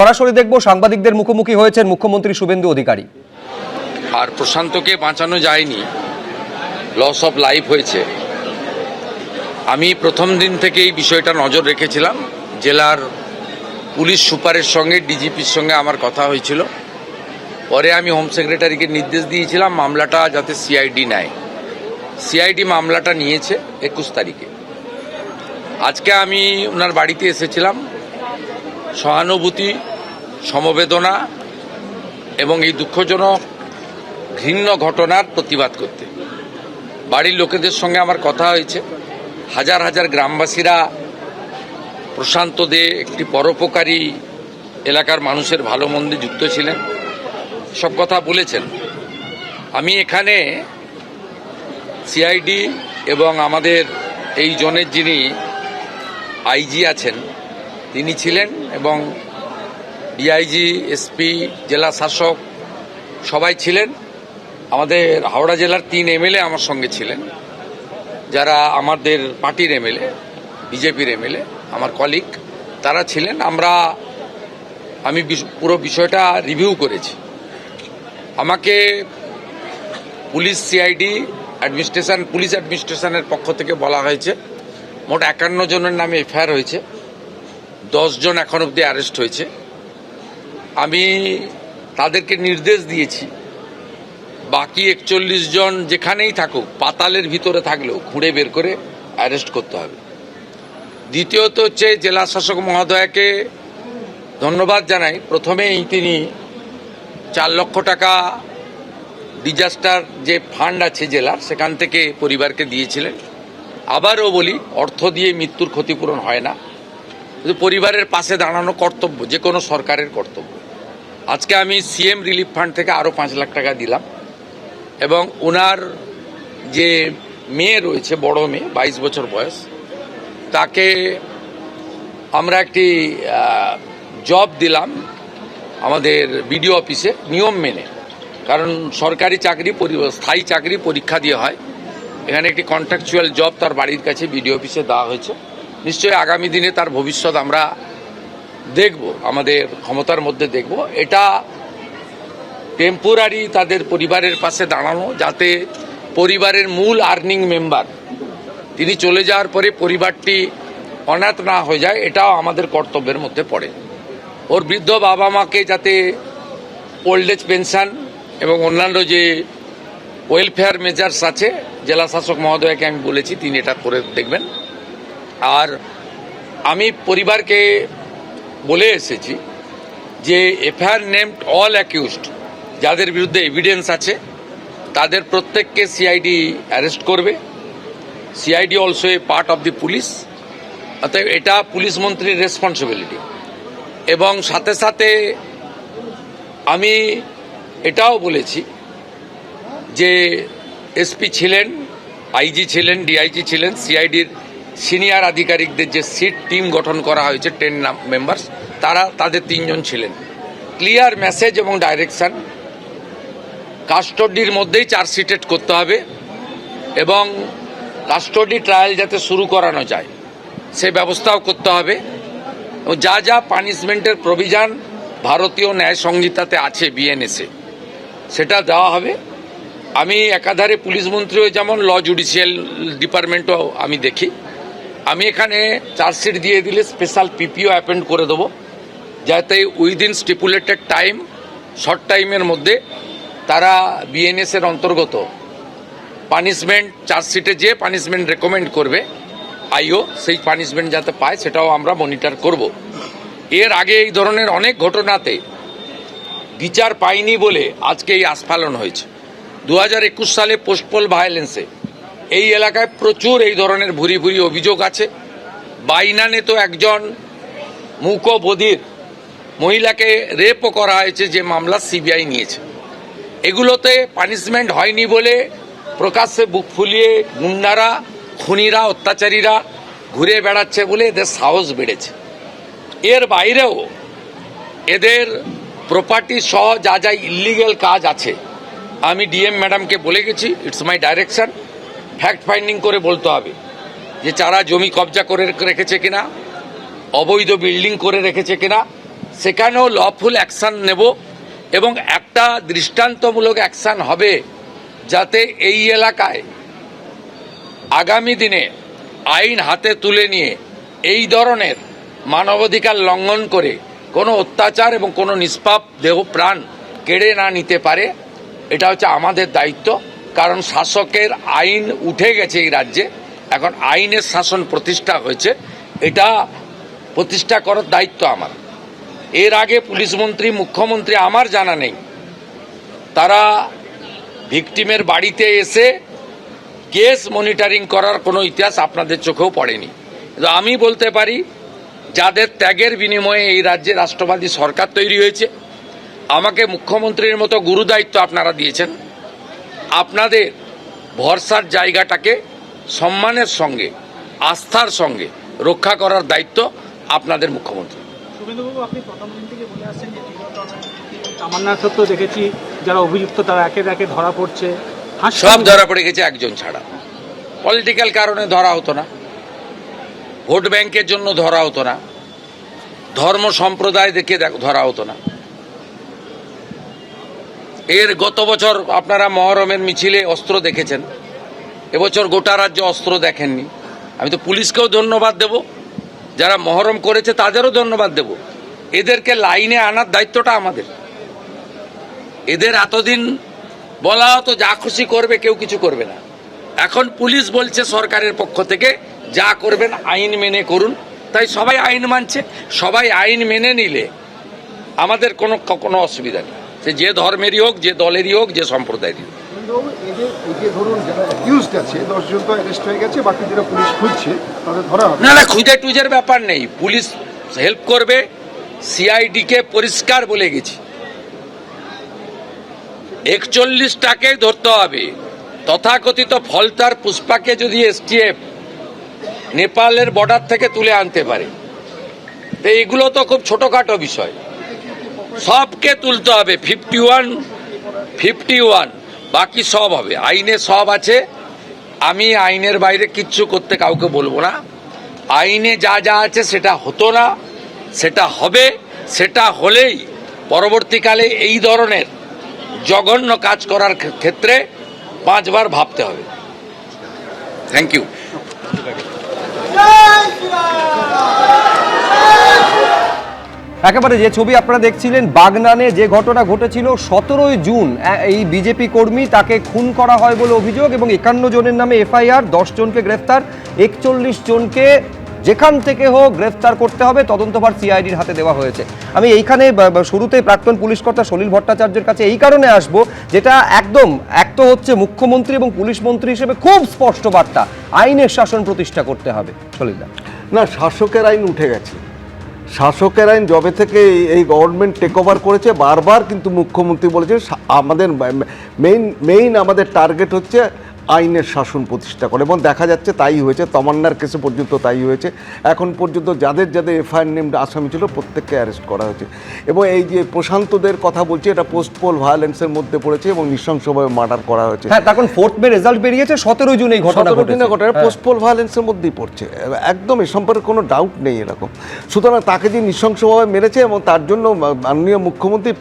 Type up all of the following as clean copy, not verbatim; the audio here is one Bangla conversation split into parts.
সরাসরি দেখব সাংবাদিকদের মুখোমুখি হয়েছেন মুখ্যমন্ত্রী শুভেন্দু অধিকারী। আর প্রশান্তকে বাঁচানো যায়নি, লস অফ লাইফ হয়েছে। আমি প্রথম দিন থেকে এই বিষয়টা নজর রেখেছিলাম। জেলার পুলিশ সুপারের সঙ্গে ডিজিপির সঙ্গে আমার কথা হয়েছিল। পরে আমি হোম সেক্রেটারিকে নির্দেশ দিয়েছিলাম মামলাটা যাতে সিআইডি নেয়। সিআইডি মামলাটা নিয়েছে 21 তারিখে। আজকে আমি ওনার বাড়িতে এসেছিলাম সহানুভূতি, সমবেদনা এবং এই দুঃখজনক ঘৃণ্য ঘটনার প্রতিবাদ করতে। বাড়ির লোকেদের সঙ্গে আমার কথা হয়েছে। হাজার হাজার গ্রামবাসীরা প্রশান্ত দে একটি পরোপকারী এলাকার মানুষের ভালো মন্দে যুক্ত ছিলেন, সব কথা বলেছেন। আমি এখানে সিআইডি এবং আমাদের এই জোনের যিনি আইজি আছেন তিনি ছিলেন এবং ডিআইজি, এসপি, জেলা শাসক সবাই ছিলেন। আমাদের হাওড়া জেলার 3 এমএলএ আমার সঙ্গে ছিলেন, যারা আমাদের পার্টির এমএলএ, বিজেপির এমএলএ, আমার কলিগ, তারা ছিলেন। আমি পুরো বিষয়টা রিভিউ করেছি। আমাকে পুলিশ সিআইডি অ্যাডমিনিস্ট্রেশন, পুলিশ অ্যাডমিনিস্ট্রেশনের পক্ষ থেকে বলা হয়েছে মোট 51 জনের নামে এফআইআর হয়েছে, 10 জন এখন অবধি অ্যারেস্ট হয়েছে। আমি তাদেরকে নির্দেশ দিয়েছি বাকি 41 জন যেখানেই থাকুক, পাতালের ভিতরে থাকলেও খুঁড়ে বের করে অ্যারেস্ট করতে হবে। দ্বিতীয়ত হচ্ছে জেলা শাসক মহোদয়কে ধন্যবাদ জানাই। প্রথমেই তিনি 4 লক্ষ টাকা ডিজাস্টার যে ফান্ড আছে জেলার, সেখান থেকে পরিবারকে দিয়েছিলেন। আবারও বলি, অর্থ দিয়ে মৃত্যুর ক্ষতিপূরণ হয় না, কিন্তু পরিবারের পাশে দাঁড়ানো কর্তব্য, যে কোনো সরকারের কর্তব্য। আজকে আমি সিএম রিলিফ ফান্ড থেকে আরও 5 লাখ টাকা দিলাম এবং ওনার যে মেয়ে রয়েছে, বড় মেয়ে 22 বছর বয়স, তাকে আমরা একটি জব দিলাম আমাদের বিডিও অফিসে নিয়ম মেনে। কারণ সরকারি চাকরি, স্থায়ী চাকরি পরীক্ষা দিয়ে হয়। এখানে একটি কন্ট্রাকচুয়াল জব তার বাড়ির কাছে বিডিও অফিসে দেওয়া হয়েছে। নিশ্চয়ই আগামী দিনে তার ভবিষ্যৎ আমরা দেখব, আমাদের ক্ষমতার মধ্যে দেখব। এটা টেম্পোরারি তাদের পরিবারের পাশে দাঁড়ানো, যাতে পরিবারের মূল আর্নিং মেম্বার তিনি চলে যাওয়ার পরে পরিবারটি অনাথ না হয়ে যায়, এটাও আমাদের কর্তব্যের মধ্যে পড়ে। ওর বৃদ্ধ বাবা মাকে যাতে ওল্ড এজ পেনশন এবং অন্যান্য যে ওয়েলফেয়ার মেজার্স আছে, জেলা শাসক মহোদয়কে আমি বলেছি তিনি এটা করে দেখবেন। আর আমি পরিবারকে বলে এসেছি যে এফআইআর নেমড অল অ্যাকিউজড, যাদের বিরুদ্ধে এভিডেন্স আছে তাদের প্রত্যেককে সিআইডি অ্যারেস্ট করবে। CID also a part of the police, অতএব এটা পুলিশ মন্ত্রীর রেসপন্সিবিলিটি। এবং সাথে সাথে আমি এটাও বলেছি যে এসপি ছিলেন, আইজি ছিলেন, ডিআইজি ছিলেন, সিআইডির সিনিয়র আধিকারিকদের যে সিট টিম গঠন করা হয়েছে 10 মেম্বার্স, তাদের 3 জন ছিলেন। ক্লিয়ার মেসেজ এবং ডাইরেকশন, কাস্টডির মধ্যেই চার্জশিটেড করতে হবে এবং কাস্টডি ট্রায়াল যাতে শুরু করানো যায় সে ব্যবস্থাও করতে হবে। যা যা পানিশমেন্টের প্রভিশন ভারতীয় ন্যায় সংহিতাতে আছে বিএনএসে, সেটা দেওয়া হবে। আমি একাধারে পুলিশ মন্ত্রীও যেমন ল জুডিশিয়াল ডিপার্টমেন্টও আমি দেখি। আমি এখানে চার্জশিট দিয়ে দিলে স্পেশাল পিপিও অ্যাপয়েন্ট করে দেবো, যাতে উইদিন স্টিপুলেটেড টাইম, শর্ট টাইমের মধ্যে তারা বিএনএসের অন্তর্গত পানিশমেন্ট, চার্জশিটে যে পানিশমেন্ট রেকমেন্ড করবে আইও, সেই পানিশমেন্ট যাতে পায় সেটাও আমরা মনিটর করব। এর আগে এই ধরনের অনেক ঘটনাতে বিচার পায়নি বলে আজকে এই আস্ফালন হয়েছে। 2021 সালে পোস্টপোল ভায়োলেন্সে এই এলাকায় প্রচুর এই ধরনের ভুরি ভুরি অভিযোগ আছে। বাইনানে তো একজন মূকবধির মহিলাকে রেপও করা হয়েছে, যে মামলা সিবিআই নিয়েছে। এগুলোতে পানিশমেন্ট হয়নি বলে প্রকাশ্যে বুক ফুলিয়ে গুন্ডারা, খুনিরা, অত্যাচারীরা ঘুরে বেড়াচ্ছে বলে এদের সাহস বেড়েছে। এর বাইরেও এদের প্রপার্টি সহ যা যা ইলিগ্যাল কাজ আছে, আমি ডিএম ম্যাডামকে বলে গেছি, it's my direction, fact finding করে বলতে হবে যে যারা জমি কবজা করে রেখেছে কিনা, অবৈধ বিল্ডিং করে রেখেছে কিনা, সেখানেও লফুল অ্যাকশান নেব এবং একটা দৃষ্টান্তমূলক অ্যাকশান হবে, যাতে এই এলাকায় আগামী দিনে আইন হাতে তুলে নিয়ে এই ধরনের মানবাধিকার লঙ্ঘন করে কোনো অত্যাচার এবং কোনো নিষ্পাপ দেহ প্রাণ কেড়ে না নিতে পারে। এটা হচ্ছে আমাদের দায়িত্ব, কারণ শাসকের আইন উঠে গেছে এই রাজ্যে, এখন আইনের শাসন প্রতিষ্ঠা হয়েছে, এটা প্রতিষ্ঠা করার দায়িত্ব আমার। এর আগে পুলিশ মন্ত্রী, মুখ্যমন্ত্রী আমার জানা নেই তারা ভিকটিমের বাড়িতে এসে কেস মনিটরিং করার কোনো ইতিহাস আপনাদের চোখেও পড়েনি। কিন্তু আমি বলতে পারি, যাদের ত্যাগের বিনিময়ে এই রাজ্যে রাষ্ট্রবাদী সরকার তৈরি হয়েছে, আমাকে মুখ্যমন্ত্রীর মতো গুরুদায়িত্ব আপনারা দিয়েছেন, আপনাদের ভরসার জায়গাটাকে সম্মানের সঙ্গে, আস্থার সঙ্গে রক্ষা করার দায়িত্ব আপনাদের মুখ্যমন্ত্রী। শুভেন্দুবাবু, আপনি প্রথম দিন থেকে বলে আসছেন যে তামান্নার ক্ষেত্রেও দেখেছি যারা অভিযুক্ত তারা একে একে ধরা পড়ছে, সব ধরা পড়ে গেছে একজন ছাড়া। পলিটিক্যাল কারণে ধরা হতো না, ভোট ব্যাংকের জন্য ধরা হতো না, ধর্ম সম্প্রদায় দেখে ধরা হতো না। এর গত বছর আপনারা মহরমের মিছিলে অস্ত্র দেখেছেন, এবছর গোটা রাজ্যে অস্ত্র দেখেননি। আমি তো পুলিশকেও ধন্যবাদ দেব, যারা মহরম করেছে তাদেরও ধন্যবাদ দেব। এদেরকে লাইনে আনার দায়িত্বটা আমাদের। এদের এতদিন বলা হতো যা খুশি করবে, কেউ কিছু করবে না। এখন পুলিশ বলছে সরকারের পক্ষ থেকে যা করবেন আইন মেনে করুন, তাই সবাই আইন মানছে। সবাই আইন মেনে নিলে আমাদের কোনো অসুবিধা নেই, সে যে ধর্মেরই হোক, যে দলেরই হোক, যে সম্প্রদায়েরই হোক। না, খুঁজে টুজের ব্যাপার নেই, পুলিশ হেল্প করবে। সিআইডিকে পরিষ্কার বলে গেছি, 41টাকে ধরতে হবে। তথাকথিত ফলতার পুষ্পাকে যদি এসটিএফ নেপালের বর্ডার থেকে তুলে আনতে পারে, তো এগুলো তো খুব ছোটখাটো বিষয়, সবকে তুলতে হবে। 51 বাকি সব হবে, আইনে সব আছে। আমি আইনের বাইরে কিচ্ছু করতে কাউকে বলবো না। আইনে যা যা আছে সেটা হতো না, সেটা হবে। সেটা হলেই পরবর্তীকালে এই ধরনের জঘন্য কাজ করার ক্ষেত্রে 5 বার ভাবতে হবে। Thank you. একেবারে যে ছবি আপনারা দেখছিলেন, বাগনানে যে ঘটনা ঘটেছিল 17ই জুন, এই বিজেপি কর্মী তাকে খুন করা হয় বলে অভিযোগ এবং 51 জনের নামে এফআইআর, 10 জনকে গ্রেফতার, 41 জনকে যেখান থেকে হোক গ্রেফতার করতে হবে, তদন্তভার সিআইডির হাতে দেওয়া হয়েছে। আমি এইখানে শুরুতে প্রাক্তন পুলিশ কর্তা সলিল ভট্টাচার্যের কাছে এই কারণে আসবো, যেটা একদম এক তো হচ্ছে মুখ্যমন্ত্রী এবং পুলিশ মন্ত্রী হিসেবে খুব স্পষ্ট বার্তা, আইনের শাসন প্রতিষ্ঠা করতে হবে। সলিলদা, না, শাসকের আইন উঠে গেছে। শাসকের আইন যবে থেকে এই গভর্নমেন্ট টেক ওভার করেছে, বারবার কিন্তু মুখ্যমন্ত্রী বলেছে আমাদের মেইন আমাদের টার্গেট হচ্ছে আইনের শাসন প্রতিষ্ঠা করে, এবং দেখা যাচ্ছে তাই হয়েছে। তমান্নার কেসে পর্যন্ত তাই হয়েছে। এখন পর্যন্ত যাদের যাদের এফআইআর নেমড আসামি ছিল প্রত্যেককে অ্যারেস্ট করা হয়েছে। এবং এই যে প্রশান্তদের কথা বলছি, এটা পোস্ট পোল ভায়োলেন্সের মধ্যে পড়েছে এবং নৃশংসভাবে মার্ডার করা হয়েছে। হ্যাঁ, তখন 4th মে রেজাল্ট বেরিয়েছে, 17 জুন এই ঘটনা ঘটেছে। পোস্ট পোল ভায়োলেন্সের মধ্যেই পড়ছে, একদম এ সম্পর্কে কোনো ডাউট নেই এরকম। সুতরাং তাকে যে নৃশংসভাবে মেরেছে এবং তার জন্য মাননীয় মুখ্যমন্ত্রী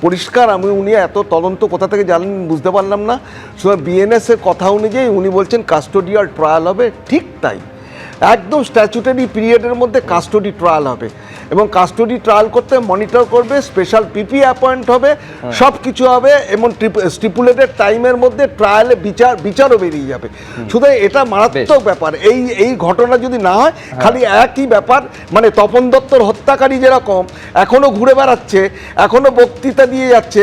পরিষ্কার, উনি এত তদন্ত কোথা থেকে জানেন বুঝতে পারলাম না। বিএনএস এর কথা অনুযায়ী উনি বলছেন কাস্টোডিয়াল ট্রায়াল হবে, ঠিক তাই, একদম স্ট্যাচুটারি পিরিয়ডের মধ্যে কাস্টোডি ট্রায়াল হবে এবং কাস্টোডি ট্রায়াল করতে মনিটর করবে, স্পেশাল পিপি অ্যাপয়েন্ট হবে, সব কিছু হবে এবং স্টিপুলেটেড টাইমের মধ্যে ট্রায়ালে বিচারও বেরিয়ে যাবে। সুতরাং এটা মারাত্মক ব্যাপার। এই ঘটনা যদি না হয়, খালি একই ব্যাপার, মানে তপন দত্তর হত্যাকারী যেরকম এখনও ঘুরে বেড়াচ্ছে, এখনও বক্তৃতা দিয়ে যাচ্ছে,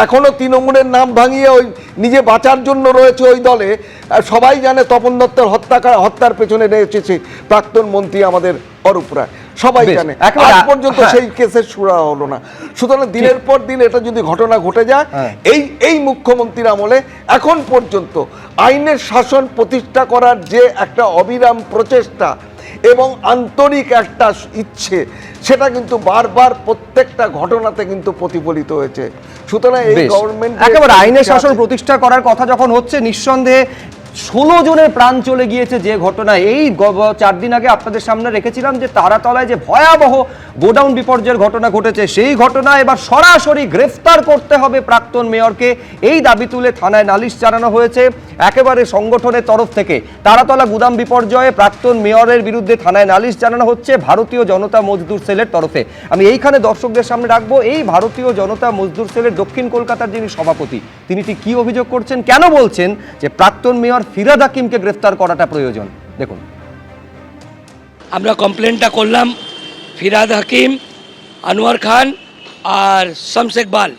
এখনও তৃণমূলের নাম ভাঙিয়ে ওই নিজে বাঁচার জন্য রয়েছে ওই দলে। সবাই জানে তপন দত্তর হত্যার পেছনে রয়েছে প্রাক্তন মন্ত্রী আমাদের অরূপ রায়, সবাই জানে। আজ পর্যন্ত সেই কেসের সুরা হলো না। সুতরাং দিনের পর দিন এটা যদি ঘটনা ঘটে যায়, এই মুখ্যমন্ত্রীর আমলে এখন পর্যন্ত আইনের শাসন প্রতিষ্ঠা করার যে একটা অবিরাম প্রচেষ্টা এবং আন্তরিক একটা ইচ্ছে, সেটা কিন্তু বারবার প্রত্যেকটা ঘটনাতে কিন্তু প্রতিফলিত হয়েছে। সুতরাং এই গভর্নমেন্ট একেবারে আইনের শাসন প্রতিষ্ঠা করার কথা যখন হচ্ছে, নিঃসন্দেহে 16 জনের প্রাণ চলে গিয়েছে যে ঘটনা। এই 4 দিন আগে আপনাদের সামনে রেখেছিলাম যে তারাতলায় যে ভয়াবহ গোডাউন বিপর্যয়ের ঘটনা ঘটেছে, সেই ঘটনা এবার সরাসরি গ্রেফতার করতে হবে প্রাক্তন মেয়রকে, এই দাবি তুলে থানায় নালিশ জানানো হয়েছে একেবারে সংগঠনের তরফ থেকে। তারাতলা গুদাম বিপর্যয়ে প্রাক্তন মেয়রের বিরুদ্ধে থানায় নালিশ জানানো হচ্ছে ভারতীয় জনতা মজদুর সেলের তরফে। আমি এইখানে দর্শকদের সামনে রাখবো এই ভারতীয় জনতা মজদুর সেলের দক্ষিণ কলকাতার যিনি সভাপতি, তিনি ঠিক কি অভিযোগ করছেন, কেন বলছেন যে প্রাক্তন মেয়র ফিরহাদ হাকিমকে গ্রেফতার করাটা প্রয়োজন। দেখুন, আমরা কমপ্লেনটা করলাম ফিরহাদ হাকিম, আনোয়ার খান আর শামস ইকবাল,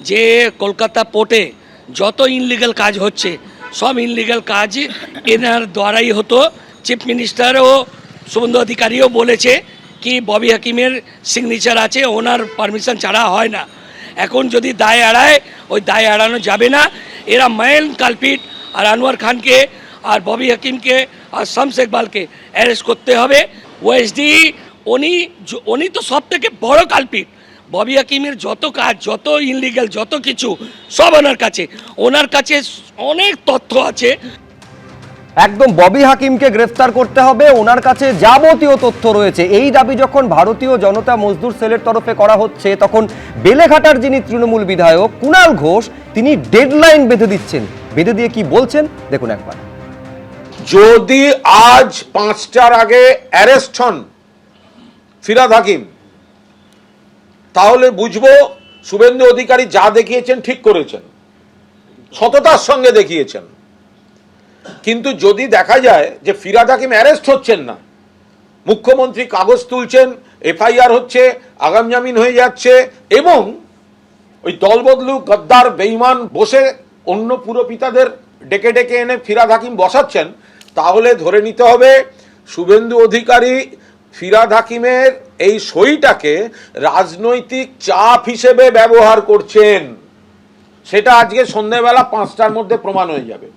যে কলকাতা পোর্টে যত ইনলিগাল কাজ হচ্ছে সব ইনলিগাল কাজ এনার দ্বারাই হতো। চিফ মিনিস্টার ও শুভেন্দু অধিকারীও বলেছে কি ববি হাকিমের সিগনেচার আছে, ওনার পারমিশন ছাড়া হয় না। এখন যদি দায় এড়ায়, ওই দায় এড়ানো যাবে না। এরা মেইন কালপিট, আর আনোয়ার খানকে আর ববি হাকিমকে আর শামস ইকবালকে অ্যারেস্ট করতে হবে। ওএসডি উনি তো সব থেকে বড় কালপিট। ববি হাকিমের যত কাজ, যত ইনলিগাল, যত কিছু সব ওনার কাছে অনেক তথ্য আছে। একদম ববি হাকিমকে গ্রেফতার করতে হবে, ওনার কাছে যাবতীয় তথ্য রয়েছে। এই দাবি যখন ভারতীয় জনতা মজদুর সেলের তরফে করা হচ্ছে, তখন বেলেঘাটার যিনি তৃণমূল বিধায়ক কুণাল ঘোষ, তিনি ডেডলাইন বেঁধে দিচ্ছেন। বেঁধে দিয়ে কি বলছেন দেখুন একবার। যদি আজ 5টার আগে অ্যারেস্ট হন ফিরহাদ হাকিম, তাহলে বুঝবো শুভেন্দু অধিকারী যা দেখিয়েছেন ঠিক করেছেন, সততার সঙ্গে দেখিয়েছেন। কিন্তু যদি দেখা যায় যে ফিরহাদ হাকিম অ্যারেস্ট হচ্ছেন না, মুখ্যমন্ত্রী কাগজ তুলছেন, এফআইআর হচ্ছে, আগাম জামিন হয়ে যাচ্ছে, এবং ওই দলবদলু গদ্দার বেঈমান বসে অন্য পুরপিতাদের ডেকে ডেকে এনে ফিরহাদ হাকিম বসাচ্ছেন, তাহলে ধরে নিতে হবে শুভেন্দু অধিকারী ফিরহাদ হাকিমের এই সইটাকে রাজনৈতিক চাপ হিসেবে ব্যবহার করছেন। সেটা আজকে সন্ধ্যেবেলা 5টার মধ্যে প্রমাণ হয়ে যাবে।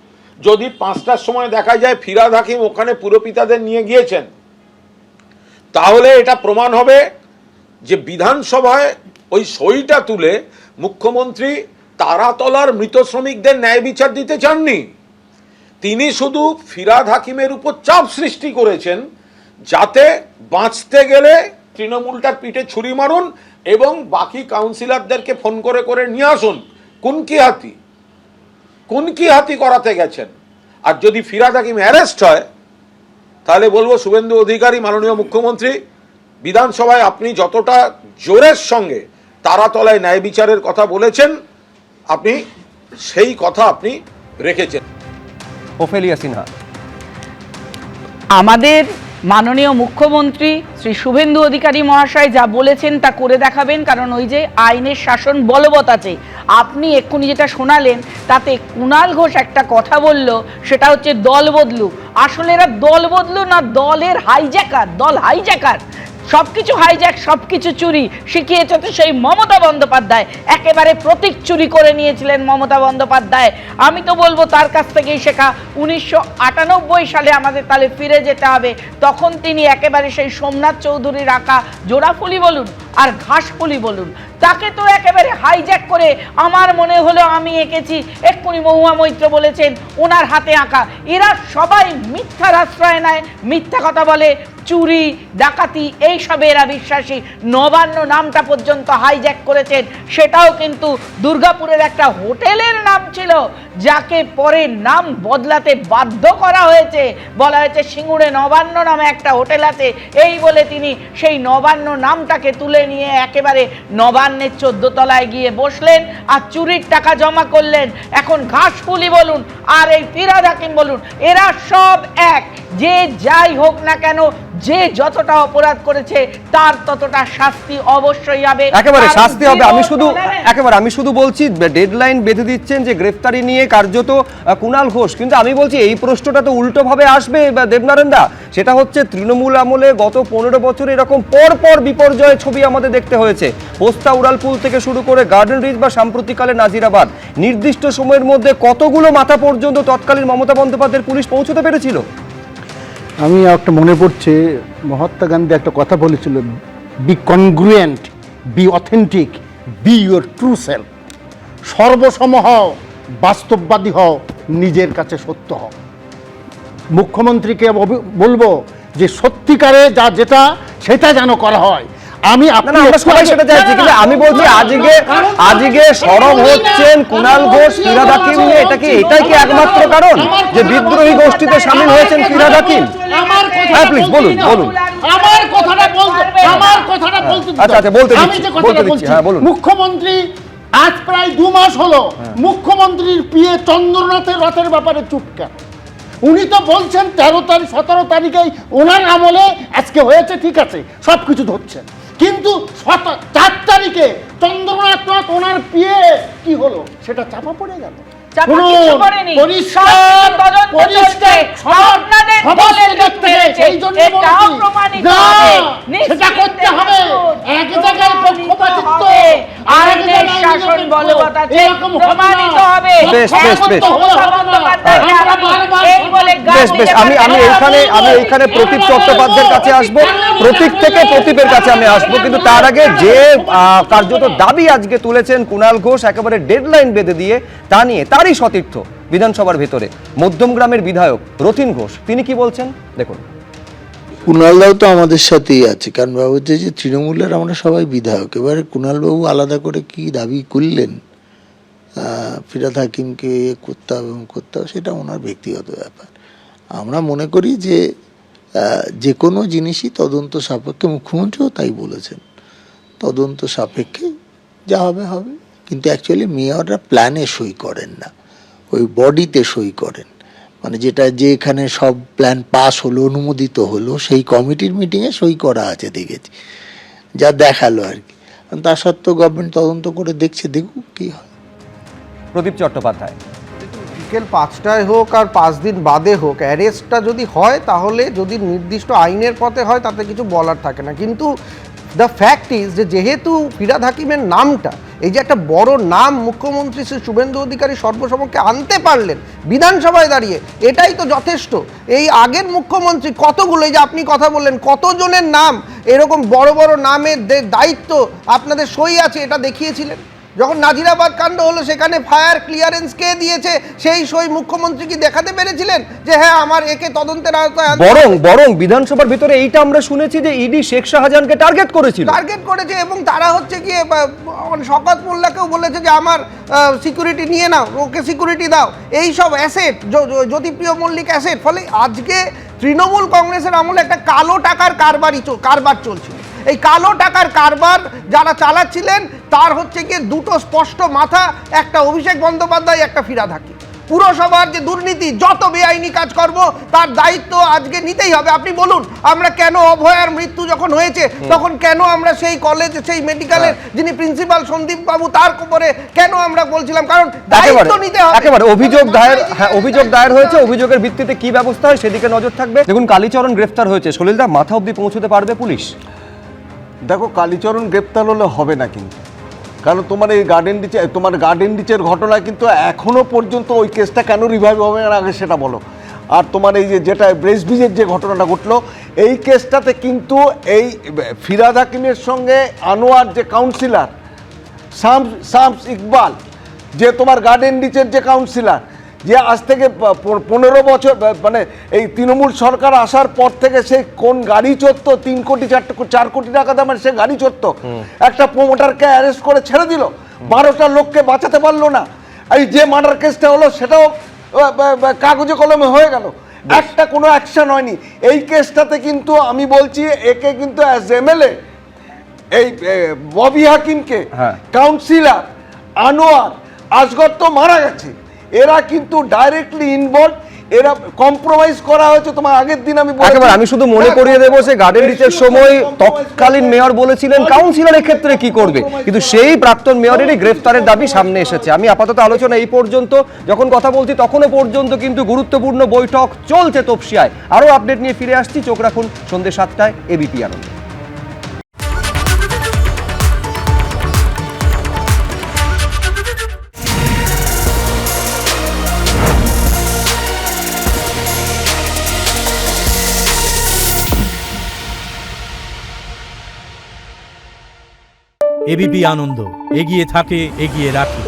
যদি 5টার সময় দেখা যায় ফিরহাদ হাকিম ওখানে পুরপিতাদের নিয়ে গিয়েছেন, তাহলে এটা প্রমাণ হবে যে বিধানসভায় ওই সইটা তুলে মুখ্যমন্ত্রী তারাতলার মৃত শ্রমিকদের ন্যায় বিচার দিতে চাননি। তিনি শুধু ফিরহাদ হাকিমের উপর চাপ সৃষ্টি করেছেন, যাতে বাঁচতে গেলে তৃণমূলটার পিঠে ছুরি মারুন এবং বাকি কাউন্সিলরদেরকে ফোন করে করে নিয়ে আসুন। কোন কি হাতি করাতে গেছেন। আর যদি ফিরহাদ হাকিম অ্যারেস্ট হয়, তাহলে বলবো শুভেন্দু অধিকারী, মাননীয় মুখ্যমন্ত্রী, বিধানসভায় আপনি যতটা জোরের সঙ্গে তারাতলায় ন্যায় বিচারের কথা বলেছেন, আপনি সেই কথা আপনি রেখেছেন। ওফেলিয়া সিনহা, আমাদের মাননীয় মুখ্যমন্ত্রী শ্রী শুভেন্দু অধিকারী মহাশয় যা বলেছেন তা করে দেখাবেন, কারণ ওই যে আইনের শাসন বলবৎ আছে। আপনি এক্ষুনি যেটা শোনালেন তাতে কুণাল ঘোষ একটা কথা বলল, সেটা হচ্ছে দল বদলু। আসলে এরা দল বদলু না, দলের হাইজ্যাকার, দল হাইজ্যাকার। সবকিছু হাইজ্যাক, সবকিছু চুরি শিখিয়েছে তো সেই মমতা বন্দ্যোপাধ্যায়। একেবারে প্রতীক চুরি করে নিয়েছিলেন মমতা বন্দ্যোপাধ্যায়। আমি তো বলবো তার কাছ থেকেই শেখা। 1998 সালে আমাদের তাহলে ফিরে যেতে হবে, তখন তিনি একেবারে সেই সোমনাথ চৌধুরীর আঁকা জোড়াফুলি বলুন আর ঘাসফুলি বলুন, তাকে তো একেবারে হাইজ্যাক করে আমার মনে হলো আমি এঁকেছি, এক্ষুনি মহুয়া মৈত্র বলেছেন ওনার হাতে আঁকা। এরা সবাই মিথ্যার আশ্রয় নেয়, মিথ্যা কথা বলে, চুরি ডাকাতি এইসবে এরা বিশ্বাসী। নবান্ন নামটা পর্যন্ত হাইজ্যাক করেছেন, সেটাও কিন্তু দুর্গাপুরের একটা হোটেলের নাম ছিল, যাকে পরে নাম বদলাতে বাধ্য করা হয়েছে। বলা হয়েছে সিঙ্গুরে নবান্ন নামে একটা হোটেল আছে, এই বলে তিনি সেই নবান্ন নামটাকে তুলে নিয়ে একেবারে নবান্নের 14 তলায় গিয়ে বসলেন আর চুরির টাকা জমা করলেন। এখন ঘাসফুলি বলুন আর এই ফিরহাদ হাকিম বলুন, এরা সব এক। যে যাই হোক না কেন, যে যতটা অপরাধ করেছে তার ততটা শাস্তি অবশ্যই হবে, একেবারে শাস্তি হবে। আমি শুধু বলছি ডেডলাইন বেঁধে দিচ্ছেন যে গ্রেফতারি নিয়ে কার্যত কুণাল ঘোষ, কিন্তু আমি বলছি এই প্রশ্নটা তো উল্টো ভাবে আসবে দেবনারায়ণ দা। সেটা হচ্ছে তৃণমূল আমলে গত 15 বছর এরকম পরপর বিপর্যয়ের ছবি আমাদের দেখতে হয়েছে। পোস্তা উড়ালপুল থেকে শুরু করে গার্ডেন রিচ বা সাম্প্রতিককালে নাজিরাবাদ, নির্দিষ্ট সময়ের মধ্যে কতগুলো মাথা পর্যন্ত তৎকালীন মমতা বন্দ্যোপাধ্যায়ের পুলিশ পৌঁছতে পেরেছিল। আমি একটা মনে পড়ছে, মহাত্মা গান্ধী একটা কথা বলেছিল, be congruent, be authentic, be your true self. সর্বসম হও, বাস্তববাদী হও, নিজের কাছে সত্য হও। মুখ্যমন্ত্রীকে বলবো যে সত্যিকারে যেটা সেটা যেন করা হয়। আমি না না, আমরা সবাই সেটা চাইছি, কিন্তু আমি বলছি আজকে সরব হচ্ছেন কুণাল ঘোষ, ফিরহাদ হাকিম নিয়ে, এটাই কি একমাত্র কারণ যে বিদ্রোহী গোষ্ঠীতে শামিল হয়েছেন ফিরহাদ হাকিম? হ্যাঁ প্লিজ বলুন। আমার কথাটা বলতে আচ্ছা বলতে আমি যে কথাটা বলছি, হ্যাঁ বলুন। মুখ্যমন্ত্রী আজ প্রায় 2 মাস হলো মুখ্যমন্ত্রীর পিএ চন্দ্রনাথের রথের ব্যাপারে চুপ কেন? উনি তো বলছেন 17 তারিখেই ওনার আমলে আজকে হয়েছে, ঠিক আছে, সব কিছু ধরছেন, কিন্তু 4 তারিখে চন্দ্রনাথ রথ ওনার পিএ কি হলো সেটা চাপা পড়ে গেল। আমি এইখানে প্রতীপ চট্টোপাধ্যায়ের কাছে আসবো, প্রতীক থেকে প্রতীপের কাছে আমি আসবো, কিন্তু তার আগে যে কার্যত দাবি আজকে তুলেছেন কুণাল ঘোষ একেবারে ডেডলাইন বেঁধে দিয়ে, তা নিয়ে তারই সতীর্থ বিধানসভার ভেতরে মধ্যমগ্রামের বিধায়ক রথীন ঘোষ, তিনি কি বলছেন দেখুন। কুণালদাও তো আমাদের সাথেই আছে, কারণ বাবু হচ্ছে যে তৃণমূলের আমরা সবাই বিধায়ক। এবারে কুণালবাবু আলাদা করে কি দাবি করলেন ফিরহাদ হাকিমকে করতে হবে এবং করতে হবে, সেটা ওনার ব্যক্তিগত ব্যাপার। আমরা মনে করি যে কোনো জিনিসই তদন্ত সাপেক্ষে, মুখ্যমন্ত্রীও তাই বলেছেন, তদন্ত সাপেক্ষে যা হবে হবে। কিন্তু অ্যাকচুয়ালি মেয়ররা প্ল্যানে সই করেন না, ওই বডিতে সই করেন, মানে যেখানে সব প্ল্যান পাস হলো, অনুমোদিত হলো, সেই কমিটির মিটিংয়ে সই করা আছে দেখেছি, যা দেখালো আর কি। তা সত্ত্বেও গভর্নমেন্ট তদন্ত করে দেখুক কি হয়। প্রদীপ চট্টোপাধ্যায়, বিকেল 5টায় হোক আর 5 দিন বাদে হোক, অ্যারেস্টটা যদি হয় তাহলে যদি নির্দিষ্ট আইনের পথে হয় তাতে কিছু বলার থাকে না, কিন্তু দ্য ফ্যাক্ট ইজ যেহেতু ফিরহাদ হাকিমের নামটা, এই যে একটা বড় নাম মুখ্যমন্ত্রী শ্রী শুভেন্দু অধিকারী সর্বসমক্ষে আনতে পারলেন বিধানসভায় দাঁড়িয়ে, এটাই তো যথেষ্ট। এই আগের মুখ্যমন্ত্রী কতগুলো, এই যে আপনি কথা বললেন, কতজনের নাম এরকম বড় বড় নামের দায়িত্ব আপনাদের সই আছে এটা দেখিয়েছিলেন। যখন নাজিরাবাদ কাণ্ড হলো সেখানে ফায়ার ক্লিয়ারেন্স কে দিয়েছে সেই সই মুখ্যমন্ত্রী কি দেখাতে পেরেছিলেন যে হ্যাঁ আমার একে তদন্তের আওতায়? বরং বিধানসভার ভিতরে এইটা আমরা শুনেছি যে ইডি শেখ শাহজাহানকে টার্গেট করেছে, এবং তারা হচ্ছে গিয়ে শওকত মোল্লাকেও বলেছে যে আমার সিকিউরিটি নিয়ে নাও, ওকে সিকিউরিটি দাও, এই সব অ্যাসেট, জ্যোতিপ্রিয় মল্লিক অ্যাসেট। ফলে আজকে তৃণমূল কংগ্রেসের আমলে একটা কালো টাকার কারবার চলছিল। এই কালো টাকার কারবার যারা চালাচ্ছিলেন তার হচ্ছে গিয়ে দুটো স্পষ্ট মাথা, একটা অভিষেক বন্দ্যোপাধ্যায়, একটা ফিরহাদ হাকিম। পুরসভার যে দুর্নীতি, যত বেআইনি কাজকর্ম, তার দায়িত্ব আজকে নিতেই হবে। আপনি বলুন, আমরা কেন অভয়ার মৃত্যু যখন হয়েছে তখন কেন আমরা সেই কলেজ, সেই মেডিকেলের যিনি প্রিন্সিপাল সন্দীপ বাবু, তার উপরে কেন আমরা বলছিলাম? কারণ দায়িত্ব নিতে হবে। একেবারে অভিযোগ দায়ের হয়েছে, অভিযোগের ভিত্তিতে কি ব্যবস্থা হয় সেদিকে নজর থাকবে। দেখুন, কালীচরণ গ্রেফতার হয়েছে, সলিলদা মাথা অবধি পৌঁছতে পারবে পুলিশ? দেখো, কালীচরণ গ্রেপ্তার হলে হবে না, কিন্তু কারণ তোমার গার্ডেন ডিচের ঘটনা কিন্তু এখনো পর্যন্ত ওই কেসটা কেন রিভাইভ হবে না আগে সেটা বলো। আর তোমার এই যেটা ব্রেস্ট ব্রিজের যে ঘটনাটা ঘটলো, এই কেসটাতে কিন্তু এই ফিরহাদ হাকিমের সঙ্গে আনোয়ার যে কাউন্সিলর শামস ইকবাল, যে তোমার গার্ডেন ডিচের যে কাউন্সিলর, যে আজ থেকে 15 বছর, মানে এই তৃণমূল সরকার আসার পর থেকে সে কোন গাড়ি চড়তো, 4 কোটি টাকা দামের সে গাড়ি চড়তো, একটা প্রমোটারকে অ্যারেস্ট করে ছেড়ে দিল, 12টা লোককে বাঁচাতে পারলো না। এই যে মার্ডার কেসটা হলো সেটাও কাগজে কলমে হয়ে গেল, একটা কোনো অ্যাকশন হয়নি। এই কেসটাতে কিন্তু আমি বলছি একে কিন্তু অ্যাজ এমএলএ এই ববি হাকিমকে, কাউন্সিলর আনোয়ার, আসগর তো মারা গেছে, এরা কিন্তু ডাইরেক্টলি ইনভলভ, এরা কম্প্রোমাইজ করা হয়েছে। তোমার আগের দিন আমি শুধু মনে করিয়ে দেবো যে গার্ডেন রিচের সময় তৎকালীন মেয়র বলেছিলেন কাউন্সিলরের ক্ষেত্রে কি করবে, কিন্তু সেই প্রাক্তন মেয়রেরই গ্রেফতারের দাবি সামনে এসেছে। আমি আপাতত আলোচনা এই পর্যন্ত, যখন কথা বলছি তখনও পর্যন্ত কিন্তু গুরুত্বপূর্ণ বৈঠক চলছে তপসিয়ায়। আরও আপডেট নিয়ে ফিরে আসছি, চোখ রাখুন সন্ধ্যে 7টায় এবিপি আনন্দে। এবিপি আনন্দ, এগিয়ে থাকে, এগিয়ে রাখে।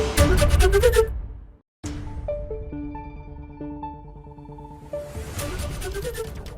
রাখি।